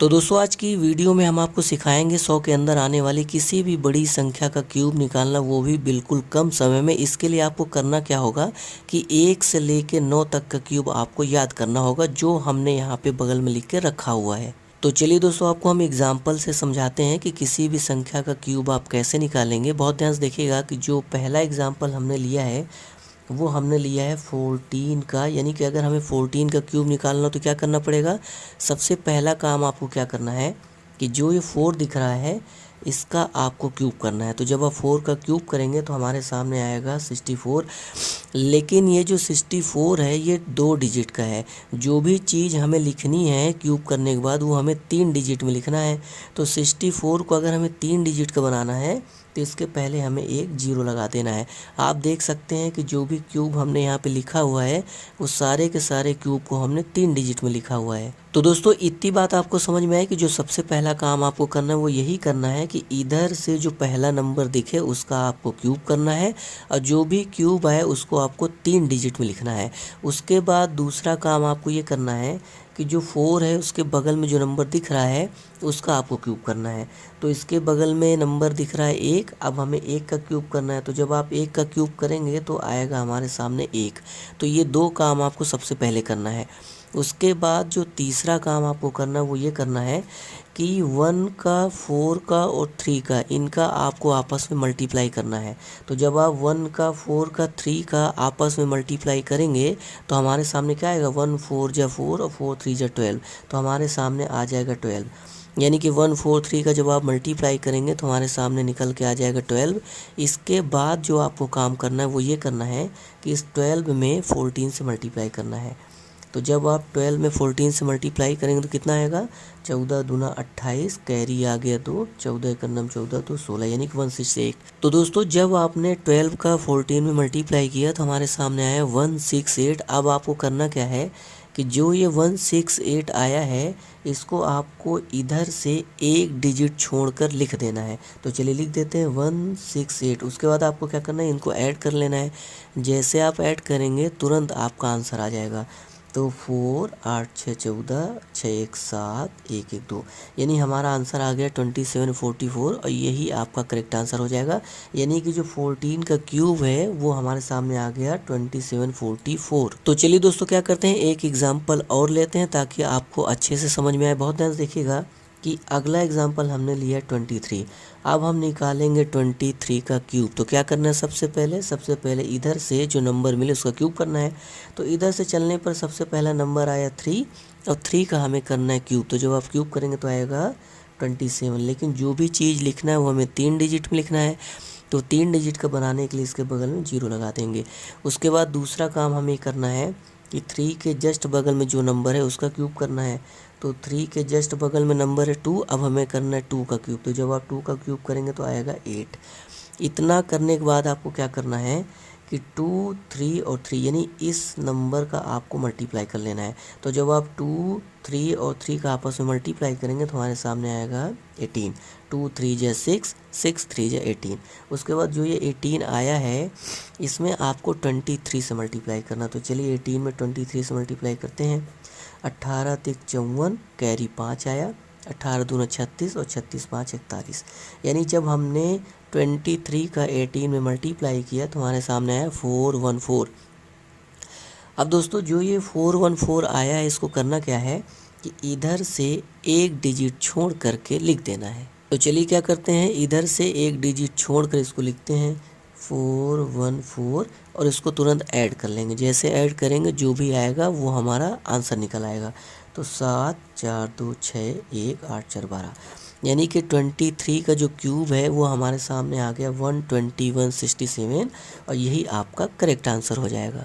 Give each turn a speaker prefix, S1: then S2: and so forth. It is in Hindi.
S1: तो दोस्तों आज की वीडियो में हम आपको सिखाएंगे 100 के अंदर आने वाली किसी भी बड़ी संख्या का क्यूब निकालना, वो भी बिल्कुल कम समय में। इसके लिए आपको करना क्या होगा कि 1 से लेकर 9 तक का क्यूब आपको याद करना होगा, जो हमने यहाँ पे बगल में लिख के रखा हुआ है। तो चलिए दोस्तों आपको हम एग्जाम्पल से समझाते हैं कि किसी भी संख्या का क्यूब आप कैसे निकालेंगे। बहुत ध्यान से देखिएगा कि जो पहला एग्जाम्पल हमने लिया है वो हमने लिया है 14 का, यानी कि अगर हमें 14 का क्यूब निकालना हो तो क्या करना पड़ेगा। सबसे पहला काम आपको क्या करना है कि जो ये 4 दिख रहा है इसका आपको क्यूब करना है। तो जब आप 4 का क्यूब करेंगे तो हमारे सामने आएगा 64। लेकिन ये जो 64 है ये 2 डिजिट का है। जो भी चीज़ हमें लिखनी है क्यूब करने के बाद वो हमें 3 डिजिट में लिखना है। तो 64 को अगर हमें 3 डिजिट का बनाना है तो इसके पहले हमें एक 0 लगा देना है। आप देख सकते हैं कि जो भी क्यूब हमने यहाँ पे लिखा हुआ है वो सारे के सारे क्यूब को हमने 3 डिजिट में लिखा हुआ है। तो दोस्तों इतनी बात आपको समझ में आए कि जो सबसे पहला काम आपको करना है वो यही करना है कि इधर से जो पहला नंबर दिखे उसका आपको क्यूब करना है, और जो भी क्यूब आए उसको आपको 3 डिजिट में लिखना है। उसके बाद दूसरा काम आपको ये करना है कि जो 4 है उसके बगल में जो नंबर दिख रहा है उसका आपको क्यूब करना है। तो इसके बगल में नंबर दिख रहा है 1, अब हमें 1 का क्यूब करना है। तो जब आप 1 का क्यूब करेंगे तो आएगा हमारे सामने 1। तो ये 2 काम आपको सबसे पहले करना है। उसके बाद जो तीसरा काम आपको करना है वो ये करना है कि 1 का, 4 का और 3 का, इनका आपको आपस में मल्टीप्लाई करना है। तो जब आप 1 का, 4 का, 3 का आपस में मल्टीप्लाई करेंगे तो हमारे सामने क्या आएगा, 1 4 जा 4 और 4 3 जा 12। तो हमारे सामने आ जाएगा 12। यानी कि 1 4 3 का जब आप मल्टीप्लाई करेंगे तो हमारे सामने निकल के आ जाएगा 12। इसके बाद जो आपको काम करना है वो ये करना है कि इस 12 में 14 से मल्टीप्लाई करना है। तो जब आप 12 में 14 से मल्टीप्लाई करेंगे तो कितना आएगा, 14 दूना 28, कैरी आ गया 2, 14 एक नम 14 तो 16, यानी कि 168। तो दोस्तों जब आपने 12 का 14 में मल्टीप्लाई किया तो हमारे सामने आया 168। अब आपको करना क्या है कि जो ये 168 आया है इसको आपको इधर से एक डिजिट छोड़कर लिख देना है। तो चलिए लिख देते हैं 168। उसके बाद आपको क्या करना है, इनको ऐड कर लेना है। जैसे आप ऐड करेंगे तुरंत आपका आंसर आ जाएगा। तो 4 8 6 14, 6 1 7, 1 1 2, यानी हमारा आंसर आ गया 2744, और यही आपका करेक्ट आंसर हो जाएगा। यानी कि जो 14 का क्यूब है वो हमारे सामने आ गया 2744। तो चलिए दोस्तों क्या करते हैं, एक एग्जाम्पल और लेते हैं ताकि आपको अच्छे से समझ में आए। बहुत ध्यान से देखिएगा कि अगला एग्जाम्पल हमने लिया 23। अब हम निकालेंगे 23 का क्यूब। तो क्या करना है, सबसे पहले इधर से जो नंबर मिले उसका क्यूब करना है। तो इधर से चलने पर सबसे पहला नंबर आया 3, और 3 का हमें करना है क्यूब। तो जब आप क्यूब करेंगे तो आएगा 27। लेकिन जो भी चीज़ लिखना है वो हमें 3 डिजिट में लिखना है। तो 3 डिजिट का बनाने के लिए इसके बगल में 0 लगा देंगे। उसके बाद दूसरा काम हमें करना है कि 3 के जस्ट बगल में जो नंबर है उसका क्यूब करना है। तो 3 के जस्ट बगल में नंबर है 2, अब हमें करना है 2 का क्यूब। तो जब आप 2 का क्यूब करेंगे तो आएगा 8। इतना करने के बाद आपको क्या करना है कि 2 3 और 3, यानी इस नंबर का आपको मल्टीप्लाई कर लेना है। तो जब आप 2 3 और 3 का आपस में मल्टीप्लाई करेंगे तो हमारे सामने आएगा 18। 2 3 जा 6, 6 3 जा 18। उसके बाद जो ये 18 आया है इसमें आपको 23 से मल्टीप्लाई करना। तो चलिए 18 में 23 से मल्टीप्लाई करते हैं। 18 तिक 54, कैरी 5 आया, 18 दूना 36 और 36 5 41। यानी जब हमने 23 का 18 में मल्टीप्लाई किया तो हमारे सामने आया 414। अब दोस्तों जो ये 414 आया है इसको करना क्या है कि इधर से एक डिजिट छोड़ करके लिख देना है। तो चलिए क्या करते हैं, इधर से एक डिजिट छोड़ कर इसको लिखते हैं 414, और इसको तुरंत ऐड कर लेंगे। जैसे ऐड करेंगे जो भी आएगा वो हमारा आंसर निकल आएगा। तो 7 4 2 6 1 8 4 12, यानी कि 23 का जो क्यूब है वो हमारे सामने आ गया 12167, और यही आपका करेक्ट आंसर हो जाएगा।